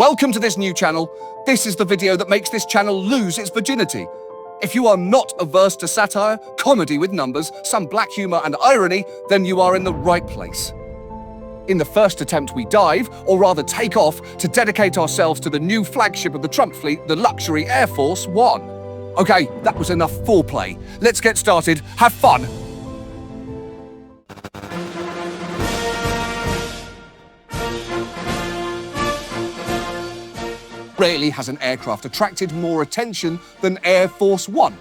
Welcome to this new channel. This is the video that makes this channel lose its virginity. If you are not averse to satire, comedy with numbers, some black humor and irony, then you are in the right place. In the first attempt we dive, or rather take off, to dedicate ourselves to the new flagship of the Trump fleet, the luxury Airforce One. Okay, that was enough foreplay. Let's get started. Have fun. Rarely has an aircraft attracted more attention than Airforce One.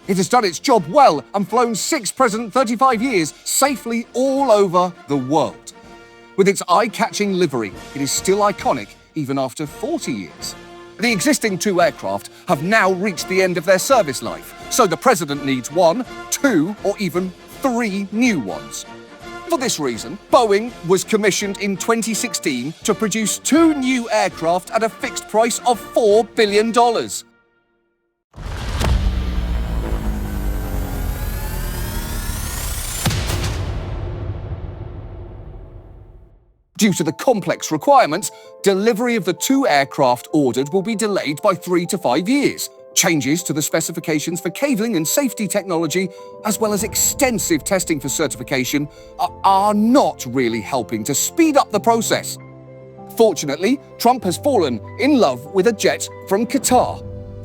It has done its job well and flown 6 President 35 years safely all over the world. With its eye-catching livery, it is still iconic even after 40 years. The existing 2 aircraft have now reached the end of their service life, so the President needs 1, 2, or even 3 new ones. For this reason, Boeing was commissioned in 2016 to produce 2 new aircraft at a fixed price of $4 billion. Due to the complex requirements, delivery of the 2 aircraft ordered will be delayed by 3 to 5 years. Changes to the specifications for cabling and safety technology, as well as extensive testing for certification, are not really helping to speed up the process. Fortunately, Trump has fallen in love with a jet from Qatar.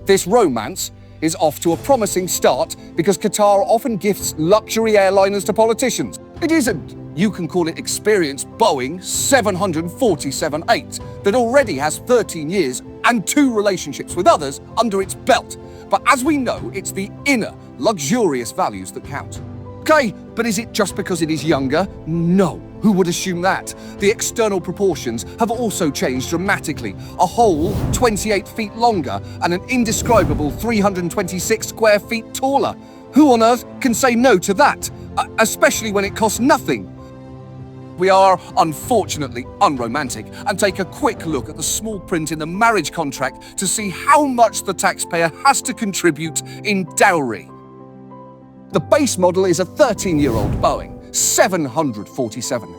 This romance is off to a promising start because Qatar often gifts luxury airliners to politicians. It isn't. You can call it experienced Boeing 747-8 that already has 13 years and 2 relationships with others under its belt. But as we know, it's the inner, luxurious values that count. Okay, but is it just because it is younger? No. Who would assume that? The external proportions have also changed dramatically. A whole 28 feet longer and an indescribable 326 square feet taller. Who on earth can say no to that? Especially when it costs nothing. We are, unfortunately, unromantic and take a quick look at the small print in the marriage contract to see how much the taxpayer has to contribute in dowry. The base model is a 13-year-old Boeing 747,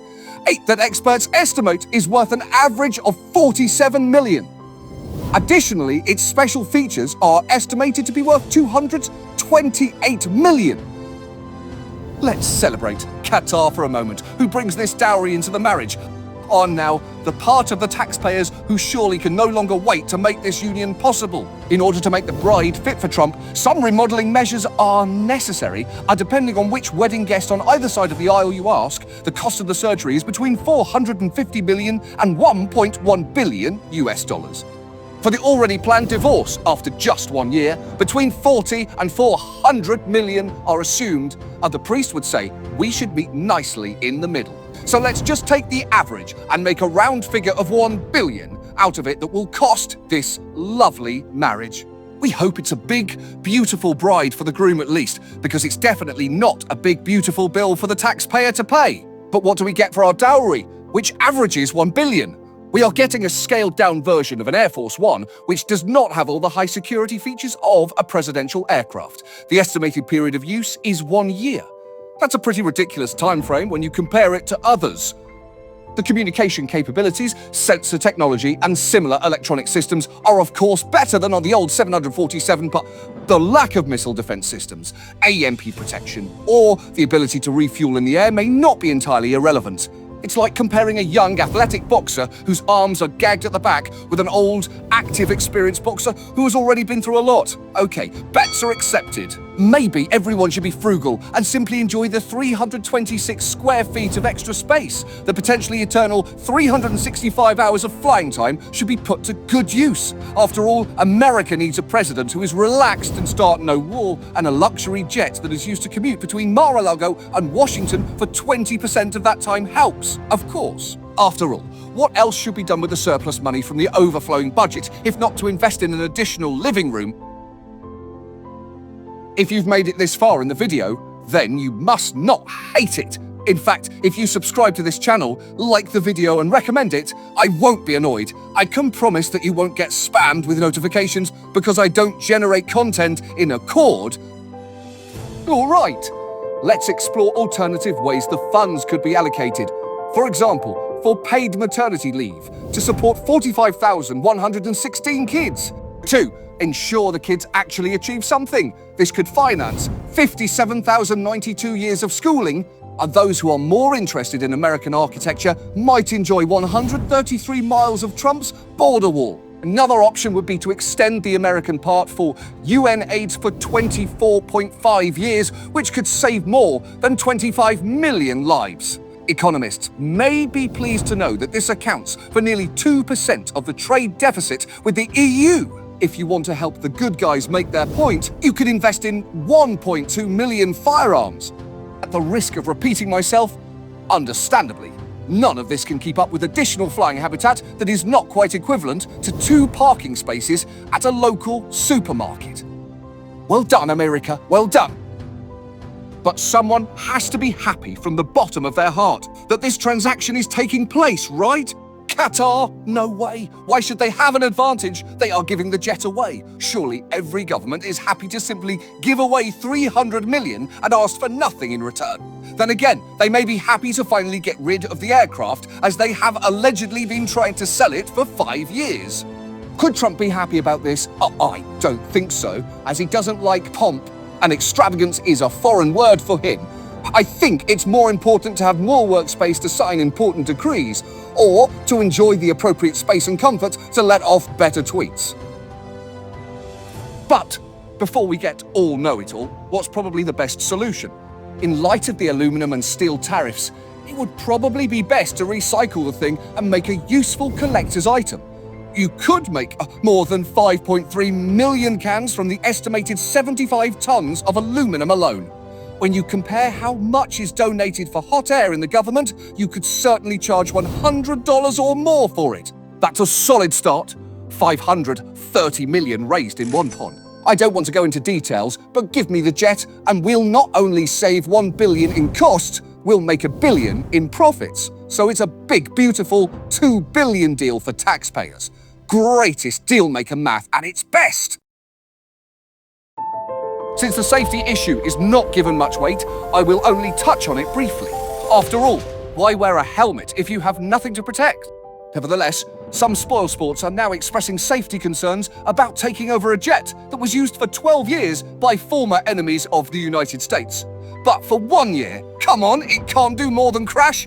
that experts estimate is worth an average of $47 million. Additionally, its special features are estimated to be worth $228 million. Let's celebrate Qatar for a moment, who brings this dowry into the marriage. On now, the part of the taxpayers who surely can no longer wait to make this union possible. In order to make the bride fit for Trump, some remodeling measures are necessary, and depending on which wedding guest on either side of the aisle you ask, the cost of the surgery is between $450 million and $1.1 billion US dollars. For the already planned divorce, after just 1 year, between 40 and 400 million are assumed, and the priest would say, we should meet nicely in the middle. So let's just take the average and make a round figure of 1 billion out of it that will cost this lovely marriage. We hope it's a big, beautiful bride for the groom at least, because it's definitely not a big, beautiful bill for the taxpayer to pay. But what do we get for our dowry, which averages 1 billion? We are getting a scaled-down version of an Airforce One, which does not have all the high security features of a presidential aircraft. The estimated period of use is 1 year. That's a pretty ridiculous time frame when you compare it to others. The communication capabilities, sensor technology, and similar electronic systems are of course better than on the old 747, but the lack of missile defense systems, AMP protection, or the ability to refuel in the air may not be entirely irrelevant. It's like comparing a young, athletic boxer whose arms are gagged at the back with an old, active, experienced boxer who has already been through a lot. Okay, bets are accepted. Maybe everyone should be frugal and simply enjoy the 326 square feet of extra space. The potentially eternal 365 hours of flying time should be put to good use. After all, America needs a president who is relaxed and start no war, and a luxury jet that is used to commute between Mar-a-Lago and Washington for 20% of that time helps, of course. After all, what else should be done with the surplus money from the overflowing budget, if not to invest in an additional living room? If you've made it this far in the video, then you must not hate it. In fact, if you subscribe to this channel, like the video and recommend it, I won't be annoyed. I can promise that you won't get spammed with notifications because I don't generate content in accord. All right, let's explore alternative ways the funds could be allocated. For example, for paid maternity leave to support 45,116 kids. 2. Ensure the kids actually achieve something. This could finance 57,092 years of schooling, and those who are more interested in American architecture might enjoy 133 miles of Trump's border wall. Another option would be to extend the American part for UN AIDS for 24.5 years, which could save more than 25 million lives. Economists may be pleased to know that this accounts for nearly 2% of the trade deficit with the EU. If you want to help the good guys make their point, you could invest in 1.2 million firearms. At the risk of repeating myself, understandably, none of this can keep up with additional flying habitat that is not quite equivalent to 2 parking spaces at a local supermarket. Well done, America, well done. But someone has to be happy from the bottom of their heart that this transaction is taking place, right? Qatar? No way. Why should they have an advantage? They are giving the jet away. Surely every government is happy to simply give away 300 million and ask for nothing in return. Then again, they may be happy to finally get rid of the aircraft, as they have allegedly been trying to sell it for 5 years. Could Trump be happy about this? I don't think so, as he doesn't like pomp, and extravagance is a foreign word for him. I think it's more important to have more workspace to sign important decrees, or to enjoy the appropriate space and comfort to let off better tweets. But before we get all know-it-all, what's probably the best solution? In light of the aluminum and steel tariffs, it would probably be best to recycle the thing and make a useful collector's item. You could make more than 5.3 million cans from the estimated 75 tons of aluminum alone. When you compare how much is donated for hot air in the government, you could certainly charge $100 or more for it. That's a solid start. 530 million raised in one pond. I don't want to go into details, but give me the jet and we'll not only save 1 billion in cost, we'll make $1 billion in profits. So it's a big, beautiful 2 billion deal for taxpayers. Greatest deal-maker math at its best. Since the safety issue is not given much weight, I will only touch on it briefly. After all, why wear a helmet if you have nothing to protect? Nevertheless, some spoilsports are now expressing safety concerns about taking over a jet that was used for 12 years by former enemies of the United States. But for 1 year, come on, it can't do more than crash.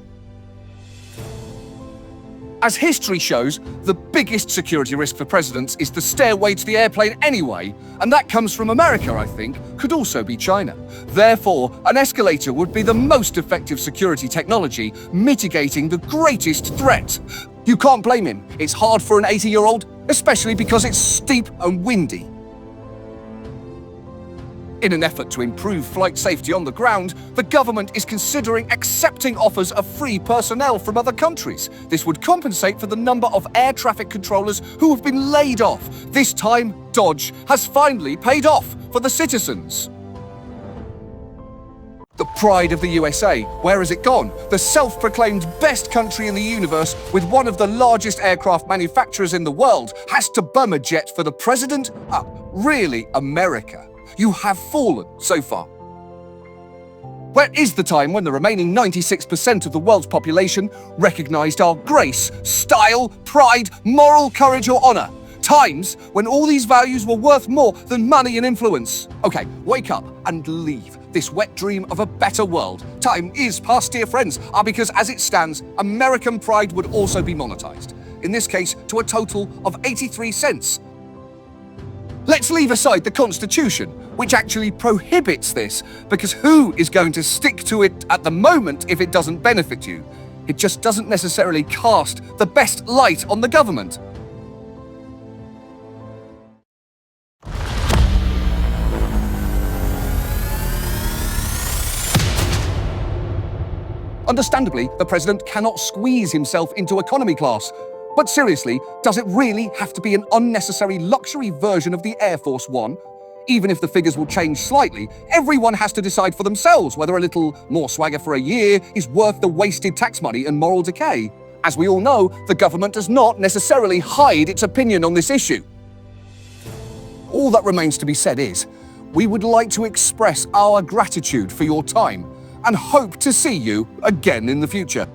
As history shows, the biggest security risk for presidents is the stairway to the airplane anyway, and that comes from America, I think, could also be China. Therefore, an escalator would be the most effective security technology, mitigating the greatest threat. You can't blame him. It's hard for an 80-year-old, especially because it's steep and windy. In an effort to improve flight safety on the ground, the government is considering accepting offers of free personnel from other countries. This would compensate for the number of air traffic controllers who have been laid off. This time, Dodge has finally paid off for the citizens. The pride of the USA, where has it gone? The self-proclaimed best country in the universe with one of the largest aircraft manufacturers in the world has to bum a jet for the president? Really, America? You have fallen so far. Where is the time when the remaining 96% of the world's population recognized our grace, style, pride, moral courage or honor? Times when all these values were worth more than money and influence. Okay, wake up and leave this wet dream of a better world. Time is past, dear friends, because as it stands, American pride would also be monetized. In this case, to a total of 83 cents. Let's leave aside the Constitution, which actually prohibits this, because who is going to stick to it at the moment if it doesn't benefit you? It just doesn't necessarily cast the best light on the government. Understandably, the president cannot squeeze himself into economy class. But seriously, does it really have to be an unnecessary luxury version of the Airforce One? Even if the figures will change slightly, everyone has to decide for themselves whether a little more swagger for a year is worth the wasted tax money and moral decay. As we all know, the government does not necessarily hide its opinion on this issue. All that remains to be said is, we would like to express our gratitude for your time and hope to see you again in the future.